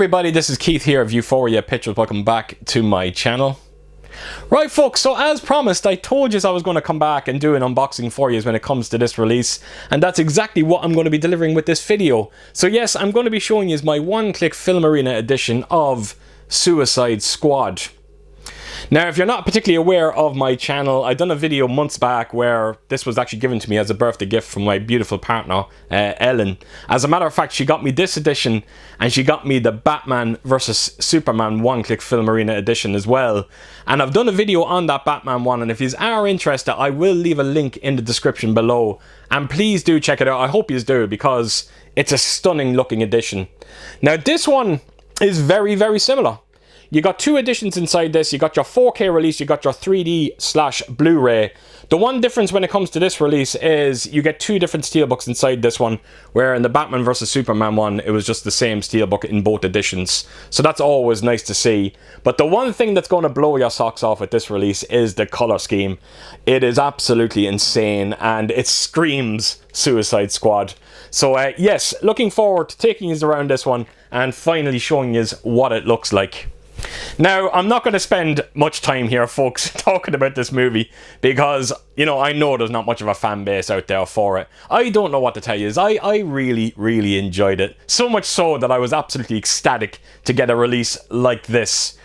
everybody, this is Keith here of Euphoria Pictures. Welcome back to my channel. Right folks, so as promised, I told you I was going to come back and do an unboxing for you when it comes to this release, and that's exactly what I'm going to be delivering with this video. So yes, I'm going to be showing you my one-click Filmarena edition of Suicide Squad. Now, if you're not particularly aware of my channel, I've done a video months back where this was actually given to me as a birthday gift from my beautiful partner, Ellen. As a matter of fact, she got me this edition, and she got me the Batman vs Superman one-click Filmarena edition as well. And I've done a video on that Batman one, and if you are interested, I will leave a link in the description below. And please do check it out. I hope you do, because it's a stunning looking edition. Now, this one is very, very similar. You got two editions inside this. You got your 4K release, you got your 3D/Blu-ray. The one difference when it comes to this release is you get two different steelbooks inside this one, where in the Batman vs Superman one, it was just the same steelbook in both editions. So that's always nice to see. But the one thing that's going to blow your socks off with this release is the color scheme. It is absolutely insane, and it screams Suicide Squad. So yes, looking forward to taking you around this one and finally showing you what it looks like. Now, I'm not going to spend much time here, folks, talking about this movie because, you know, I know there's not much of a fan base out there for it. I don't know what to tell you. I really, really enjoyed it. So much so that I was absolutely ecstatic to get a release like this.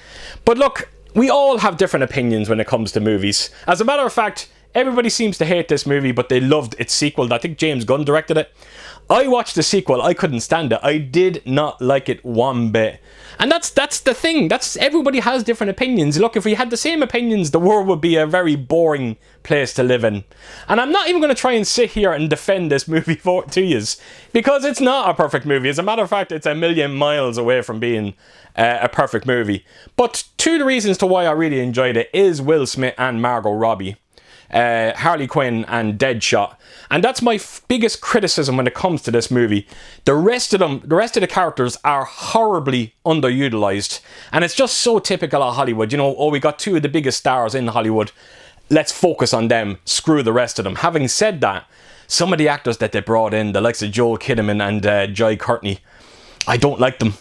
But look, we all have different opinions when it comes to movies. As a matter of fact, everybody seems to hate this movie, but they loved its sequel. I think James Gunn directed it. I watched the sequel. I couldn't stand it. I did not like it one bit. And that's the thing. Everybody has different opinions. Look, if we had the same opinions, the world would be a very boring place to live in. And I'm not even going to try and sit here and defend this movie to you, because it's not a perfect movie. As a matter of fact, it's a million miles away from being a perfect movie. But two of the reasons to why I really enjoyed it is Will Smith and Margot Robbie. Harley Quinn and Deadshot, and that's my biggest criticism when it comes to this movie. The rest of the characters are horribly underutilized, and it's just so typical of Hollywood. You know, oh, we got two of the biggest stars in Hollywood, let's focus on them, screw the rest of them. Having said that, some of the actors that they brought in, the likes of Joel Kinnaman and Jai Courtney, I don't like them.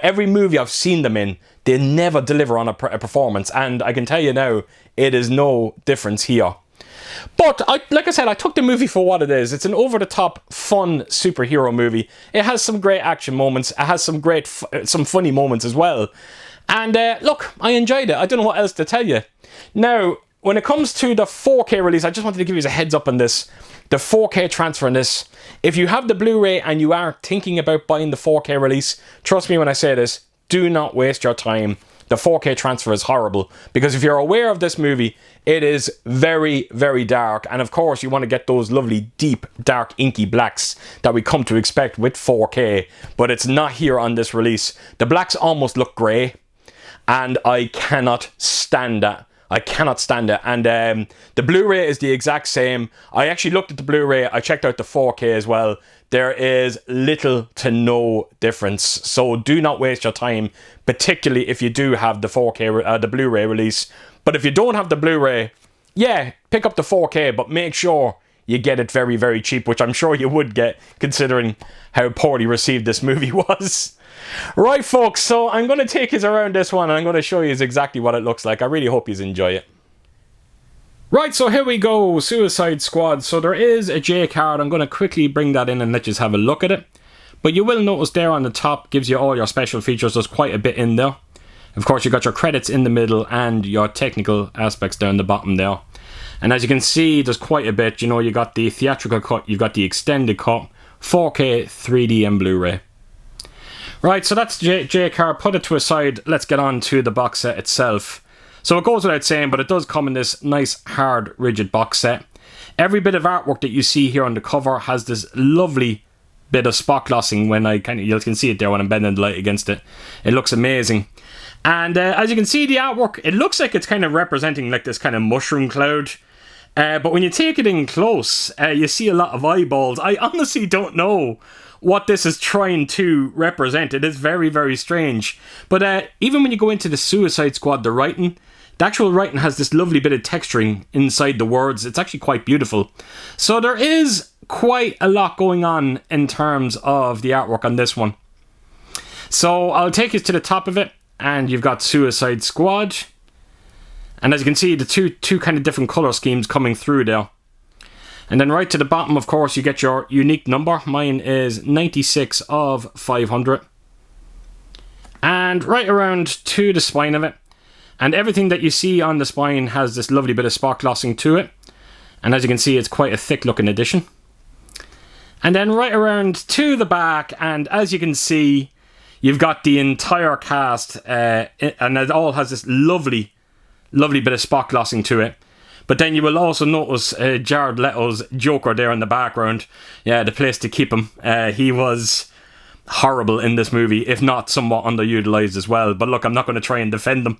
Every movie I've seen them in, they never deliver on a performance, and I can tell you now, it is no difference here. But, like I said, I took the movie for what it is. It's an over-the-top, fun superhero movie. It has some great action moments. It has some some funny moments as well. And look, I enjoyed it. I don't know what else to tell you. Now, when it comes to the 4K release, I just wanted to give you a heads up on this. The 4K transfer in this. If you have the Blu-ray and you are thinking about buying the 4K release, trust me when I say this, do not waste your time. The 4K transfer is horrible, because if you're aware of this movie, it is very, very dark. And of course, you want to get those lovely, deep, dark, inky blacks that we come to expect with 4K. But it's not here on this release. The blacks almost look grey, and I cannot stand that. I cannot stand it. And the Blu-ray is the exact same. I actually looked at the Blu-ray. I checked out the 4K as well. There is little to no difference. So do not waste your time, particularly if you do have the 4K, the Blu-ray release. But if you don't have the Blu-ray, yeah, pick up the 4K, but make sure you get it very, very cheap, which I'm sure you would get, considering how poorly received this movie was. Right, folks, so I'm going to take you around this one, and I'm going to show you exactly what it looks like. I really hope you enjoy it. Right, so here we go, Suicide Squad. So there is a J card. I'm going to quickly bring that in and let you have a look at it. But you will notice there on the top, gives you all your special features. There's quite a bit in there. Of course, you got your credits in the middle and your technical aspects down the bottom there. And as you can see, there's quite a bit. You know, you got the theatrical cut, you've got the extended cut, 4K, 3D and Blu-ray. Right, so that's J card. Put it to a side. Let's get on to the box set itself. So it goes without saying, but it does come in this nice, hard, rigid box set. Every bit of artwork that you see here on the cover has this lovely bit of spot glossing when you can see it there when I'm bending the light against it. It looks amazing. And as you can see, the artwork, it looks like it's kind of representing like this kind of mushroom cloud. But when you take it in close, you see a lot of eyeballs. I honestly don't know what this is trying to represent. It is very, very strange. But even when you go into the Suicide Squad, the writing, the actual writing has this lovely bit of texturing inside the words. It's actually quite beautiful. So there is quite a lot going on in terms of the artwork on this one. So I'll take you to the top of it, and you've got Suicide Squad. And as you can see, the two kind of different colour schemes coming through there. And then right to the bottom, of course, you get your unique number. Mine is 96 of 500. And right around to the spine of it. And everything that you see on the spine has this lovely bit of spot glossing to it. And as you can see, it's quite a thick looking edition. And then right around to the back, and as you can see, you've got the entire cast, and it all has this lovely bit of spot glossing to it. But then you will also notice Jared Leto's Joker there in the background. Yeah, the place to keep him. He was horrible in this movie, if not somewhat underutilized as well. But look, I'm not going to try and defend him.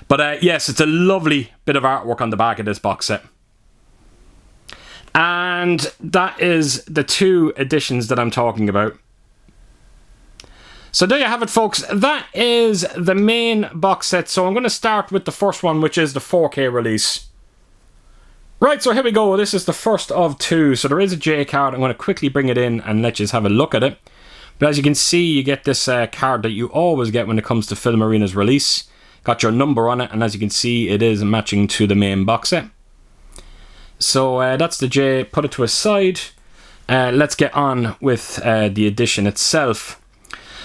But yes, it's a lovely bit of artwork on the back of this box set. And that is the two editions that I'm talking about. So there you have it, folks. That is the main box set. So I'm going to start with the first one, which is the 4K release. Right, so here we go. This is the first of two. So there is a J card. I'm going to quickly bring it in and let you have a look at it. But as you can see, you get this card that you always get when it comes to Filmarena's release. Got your number on it, and as you can see, it is matching to the main box set. So that's the J. Put it to a side. Let's get on with the edition itself.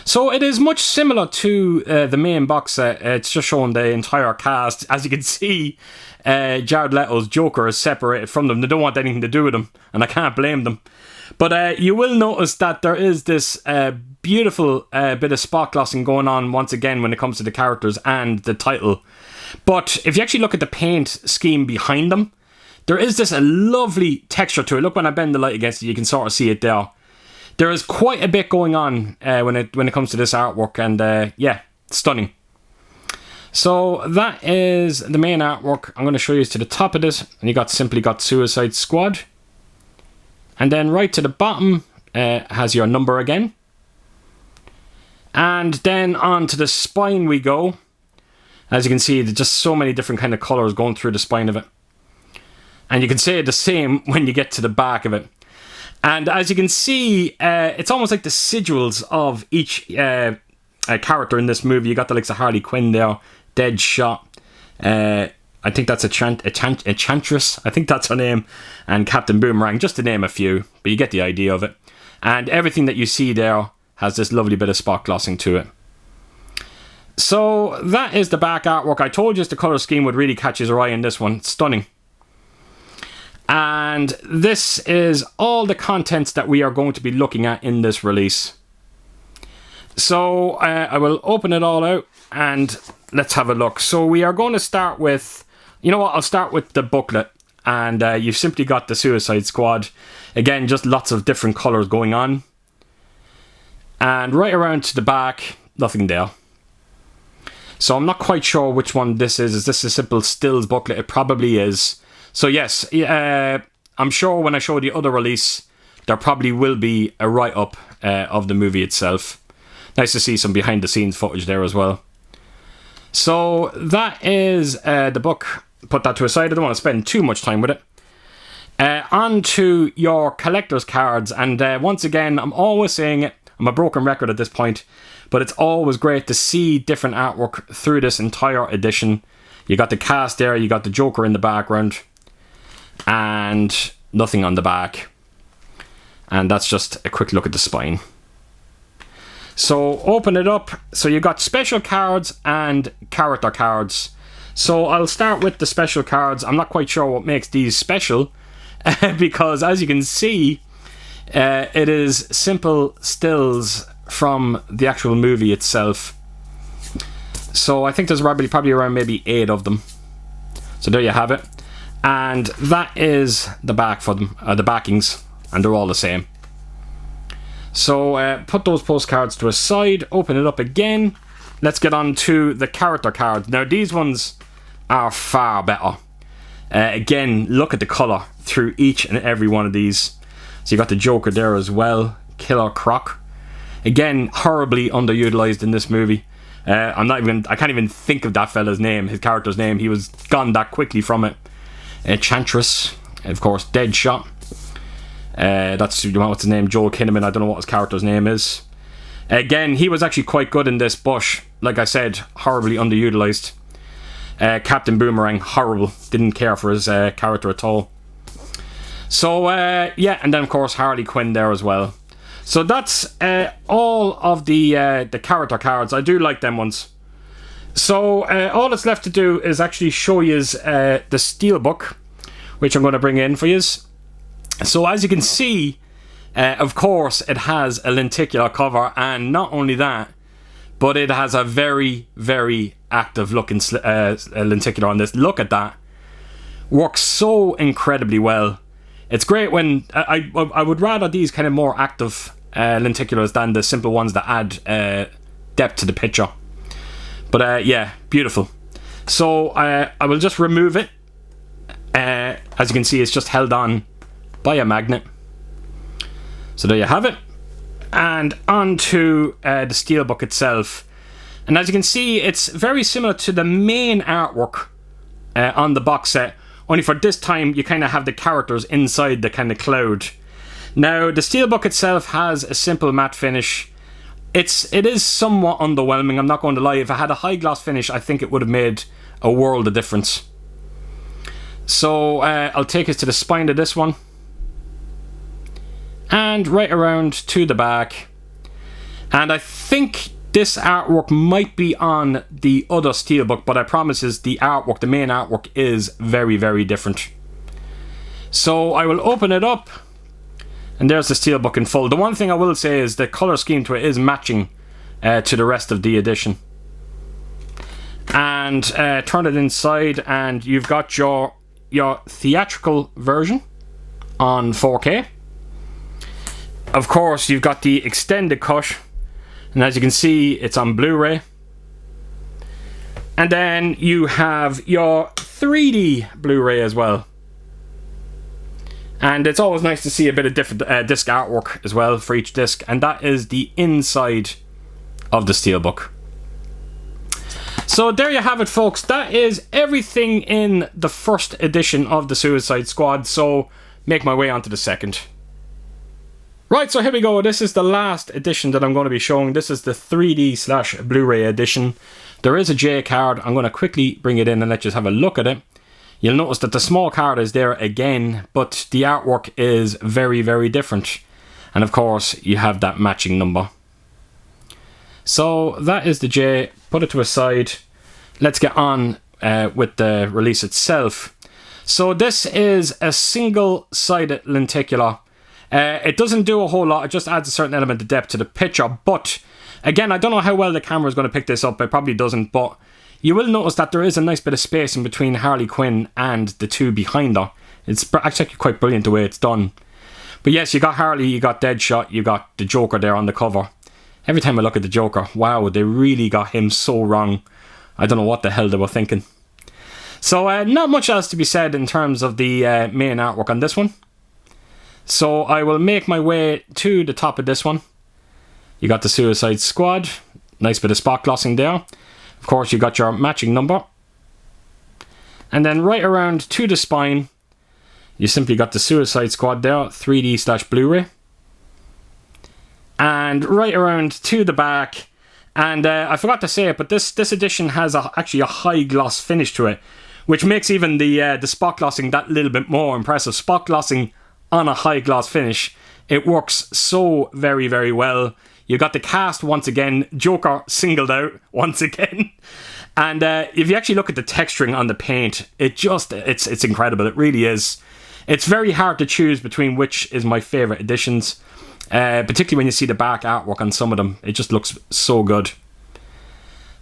So it is much similar to the main box set. It's just showing the entire cast. As you can see, Jared Leto's Joker is separated from them. They don't want anything to do with him, and I can't blame them. But you will notice that there is this beautiful bit of spot glossing going on once again when it comes to the characters and the title. But if you actually look at the paint scheme behind them, there is this lovely texture to it. Look, when I bend the light against it, you can sort of see it there. There is quite a bit going on when it comes to this artwork, and yeah, stunning. So that is the main artwork. I'm going to show you to the top of this, and you simply got Suicide Squad. And then right to the bottom has your number again. And then onto the spine we go. As you can see, there's just so many different kind of colours going through the spine of it. And you can say the same when you get to the back of it. And as you can see, it's almost like the sigils of each character in this movie. You got the likes of Harley Quinn there, Deadshot. I think that's Enchantress. I think that's her name. And Captain Boomerang, just to name a few. But you get the idea of it. And everything that you see there has this lovely bit of spot glossing to it. So that is the back artwork. I told you the colour scheme would really catch your eye in this one. It's stunning. And this is all the contents that we are going to be looking at in this release. So I will open it all out and let's have a look. So we are going to start with, you know what, I'll start with the booklet. And you've simply got the Suicide Squad. Again, just lots of different colours going on. And right around to the back, nothing there. So I'm not quite sure which one this is. Is this a simple stills booklet? It probably is. So yes, I'm sure when I show the other release, there probably will be a write-up of the movie itself. Nice to see some behind-the-scenes footage there as well. So that is the book. Put that to a side. I don't want to spend too much time with it. On to your collector's cards. And once again, I'm always saying it. I'm a broken record at this point. But it's always great to see different artwork through this entire edition. You got the cast there. You got the Joker in the background. And nothing on the back. And that's just a quick look at the spine. So open it up. So you got special cards and character cards. So I'll start with the special cards. I'm not quite sure what makes these special. Because as you can see, it is simple stills from the actual movie itself. So I think there's probably around maybe 8 of them. So there you have it. And that is the back for them, the backings, and they're all the same. So put those postcards to a side, open it up again. Let's get on to the character cards. Now these ones are far better. Again, look at the colour through each and every one of these. So you got the Joker there as well, Killer Croc. Again, horribly underutilized in this movie. I can't even think of that fella's name, his character's name. He was gone that quickly from it. Enchantress, of course, Deadshot. That's, what's his name? Joel Kinnaman. I don't know what his character's name is. Again, he was actually quite good in this, but like I said, horribly underutilized. Captain Boomerang, horrible. Didn't care for his character at all. So, yeah, and then of course Harley Quinn there as well. So that's all of the character cards. I do like them ones. So all that's left to do is actually show you the Steelbook, which I'm going to bring in for you. So as you can see, of course, it has a lenticular cover, and not only that, but it has a very, very active looking lenticular on this. Look at that. Works so incredibly well. It's great when I would rather these kind of more active lenticulars than the simple ones that add depth to the picture. But yeah, beautiful. So I will just remove it. As you can see, it's just held on by a magnet. So there you have it. And onto the Steelbook itself. And as you can see, it's very similar to the main artwork on the box set. Only for this time, you kind of have the characters inside the kind of cloud. Now, the Steelbook itself has a simple matte finish. It is somewhat underwhelming, I'm not going to lie. If it had a high gloss finish, I think it would have made a world of difference. So, I'll take us to the spine of this one. And right around to the back. And I think this artwork might be on the other Steelbook, but I promise you the artwork, the main artwork, is very, very different. So I will open it up, and there's the Steelbook in full. The one thing I will say is the colour scheme to it is matching to the rest of the edition. And turn it inside, and you've got your theatrical version on 4K. Of course, you've got the extended cut. And as you can see, it's on Blu-ray. And then you have your 3D Blu-ray as well. And it's always nice to see a bit of different disc artwork as well for each disc. And that is the inside of the Steelbook. So there you have it, folks. That is everything in the first edition of the Suicide Squad. So make my way on to the second. Right, so here we go. This is the last edition that I'm going to be showing. This is the 3D/Blu-ray edition. There is a J card. I'm going to quickly bring it in and let you have a look at it. You'll notice that the small card is there again, but the artwork is very, very different. And of course, you have that matching number. So that is the J. Put it to a side. Let's get on with the release itself. So this is a single-sided lenticular. It doesn't do a whole lot, it just adds a certain element of depth to the picture, but again, I don't know how well the camera is going to pick this up. It probably doesn't, but you will notice that there is a nice bit of space in between Harley Quinn and the two behind her. It's actually quite brilliant the way it's done. But yes, you got Harley, you got Deadshot, you got the Joker there on the cover. Every time I look at the Joker, wow, they really got him so wrong. I don't know what the hell they were thinking. So not much else to be said in terms of the main artwork on this one. So I will make my way to the top of this one. You got the Suicide Squad. Nice bit of spot glossing there. Of course, you got your matching number. And then right around to the spine, you simply got the Suicide Squad there, 3D/Blu-ray. And right around to the back. And I forgot to say it, but this edition has actually a high gloss finish to it, which makes even the spot glossing that little bit more impressive. Spot glossing on a high gloss finish, it works so very, very well. You got the cast once again, Joker singled out once again, and if you actually look at the texturing on the paint, it's incredible. It really is. It's very hard to choose between which is my favorite editions, particularly when you see the back artwork on some of them. It just looks so good.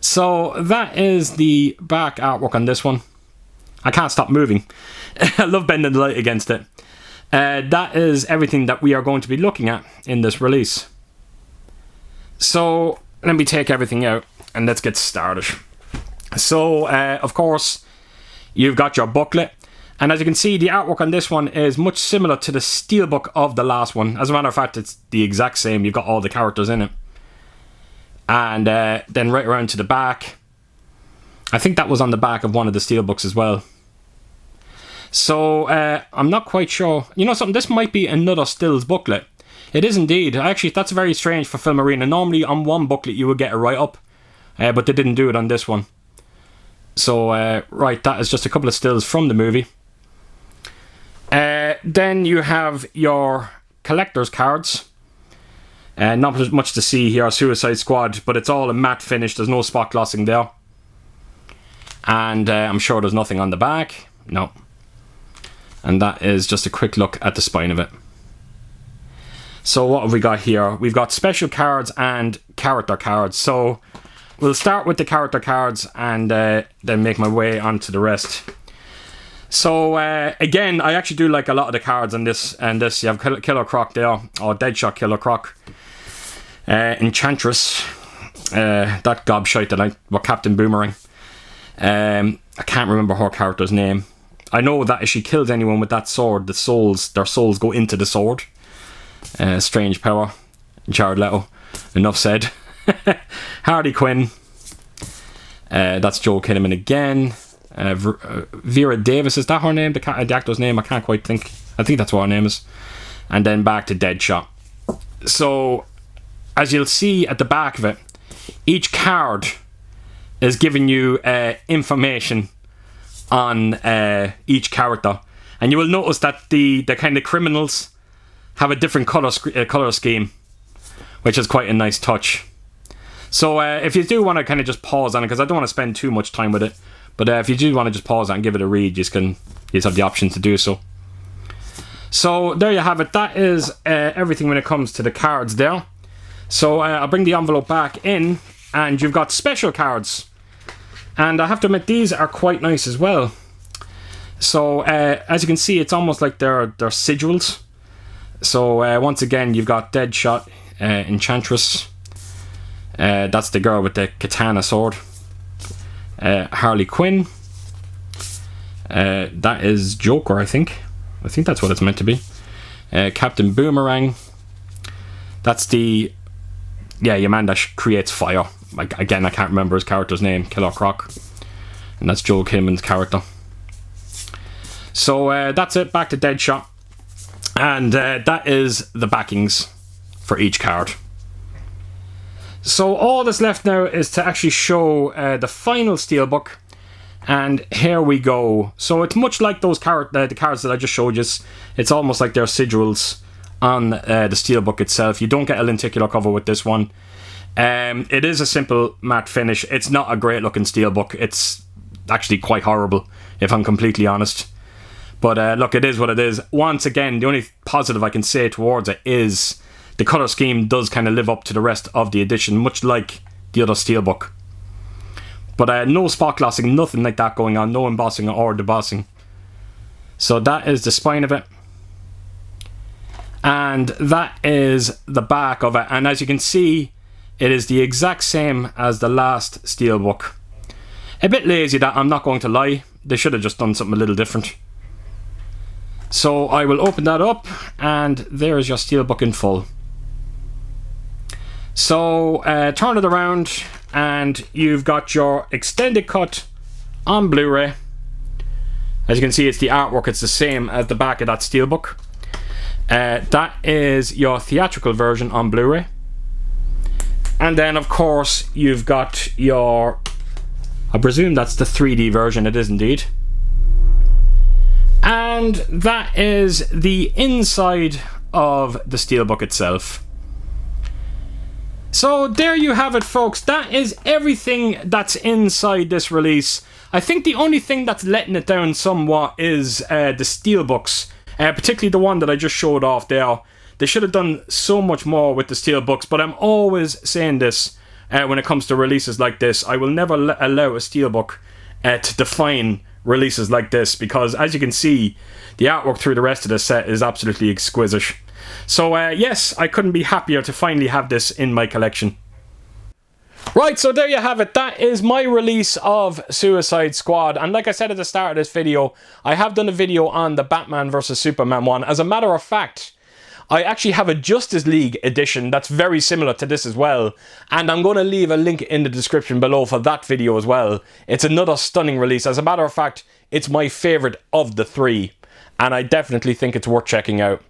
So that is the back artwork on this one. I can't stop moving. I love bending the light against it. That is everything that we are going to be looking at in this release. So let me take everything out and let's get started. So of course you've got your booklet, and as you can see, the artwork on this one is much similar to the Steelbook of the last one. As a matter of fact, it's the exact same. You've got all the characters in it. And then right around to the back, I think that was on the back of one of the Steelbooks as well. So I'm not quite sure. You know something, this might be another stills booklet. It is indeed. Actually, that's very strange for Filmarena. Normally on one booklet you would get a write-up, but they didn't do it on this one. So, right, that is just a couple of stills from the movie. Then you have your collector's cards. Not much to see here, Suicide Squad, but it's all a matte finish. There's no spot glossing there. And I'm sure there's nothing on the back. No. And that is just a quick look at the spine of it. So what have we got here? We've got special cards and character cards. So we'll start with the character cards and then make my way on to the rest. So again, I actually do like a lot of the cards in this. And this, you have Killer Croc there, or Deadshot Killer Croc. Enchantress, that gobshite that Captain Boomerang. I can't remember her character's name. I know that if she kills anyone with that sword, their souls go into the sword. Strange power. Jared Leto. Enough said. Harley Quinn. That's Joel Kinnaman again. Vera Davis, is that her name? The actor's name? I can't quite think. I think that's what her name is. And then back to Deadshot. So, as you'll see at the back of it, each card is giving you information on each character. And you will notice that the kind of criminals have a different colour scheme, which is quite a nice touch. So if you do want to kind of just pause on it, because I don't want to spend too much time with it, but if you do want to just pause it and give it a read, you just have the option to do so. So there you have it. That is everything when it comes to the cards there. So I'll bring the envelope back in, and you've got special cards. And I have to admit, these are quite nice as well. So as you can see, it's almost like they're sigils. So once again, you've got Deadshot, Enchantress. That's the girl with the katana sword. Harley Quinn. That is Joker, I think. I think that's what it's meant to be. Captain Boomerang. That's the... yeah, your man that creates fire. Again, I can't remember his character's name. Killer Croc. And that's Joel Kinnaman's character. So that's it. Back to Deadshot. And that is the backings for each card. So all that's left now is to actually show the final Steelbook. And here we go. So it's much like those the cards that I just showed you. It's almost like they're sigils on the Steelbook itself. You don't get a lenticular cover with this one. It is a simple matte finish. It's not a great looking Steelbook. It's actually quite horrible, if I'm completely honest. But look, it is what it is. Once again, the only positive I can say towards it is the colour scheme does kind of live up to the rest of the edition, much like the other Steelbook. But no spot glossing, nothing like that going on, no embossing or debossing. So that is the spine of it. And that is the back of it. And as you can see, it is the exact same as the last Steelbook. A bit lazy, that, I'm not going to lie. They should have just done something a little different. So I will open that up, and there's your Steelbook in full. So turn it around, and you've got your extended cut on Blu-ray. As you can see, it's the artwork, it's the same as the back of that Steelbook. That is your theatrical version on Blu-ray. And then of course you've got your, I presume that's the 3D version, it is indeed. And that is the inside of the Steelbook itself. So there you have it, folks. That is everything that's inside this release. I think the only thing that's letting it down somewhat is the Steelbooks. Particularly the one that I just showed off there. They should have done so much more with the Steelbooks, but I'm always saying this when it comes to releases like this. I will never allow a Steelbook to define releases like this, because as you can see, the artwork through the rest of the set is absolutely exquisite. So yes, I couldn't be happier to finally have this in my collection. Right, so there you have it. That is my release of Suicide Squad. And like I said at the start of this video, I have done a video on the Batman vs Superman one. As a matter of fact, I actually have a Justice League edition that's very similar to this as well. And I'm going to leave a link in the description below for that video as well. It's another stunning release. As a matter of fact, it's my favourite of the three. And I definitely think it's worth checking out.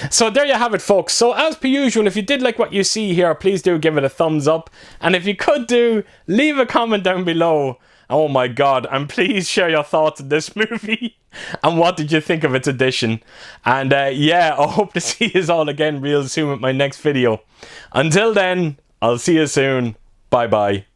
So there you have it, folks. So as per usual, if you did like what you see here, please do give it a thumbs up. And if you could leave a comment down below. Oh my god, and please share your thoughts on this movie. And what did you think of its edition? And yeah, I hope to see you all again real soon with my next video. Until then, I'll see you soon. Bye bye.